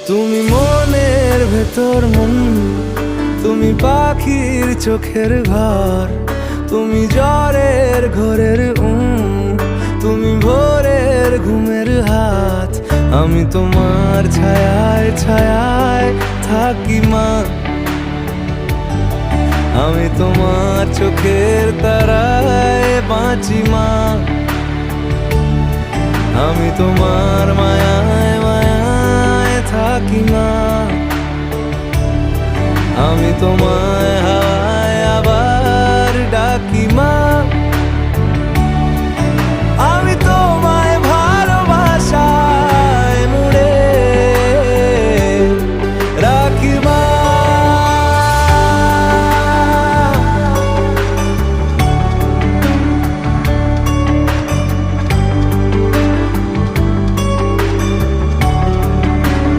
তুমি মনের ভেতর মন, তুমি পাখির চোখের ঘর, তুমি জ্বরের ঘরের তুমি ভোরের ঘুমের হাত। আমি তোমার ছায়ায় ছায়ায় থাকি মা, আমি তোমার চোখের তারায় বাঁচি মা, আমি তোমার মায়ায় মায়ায় থাকি মা, আমি তোমায়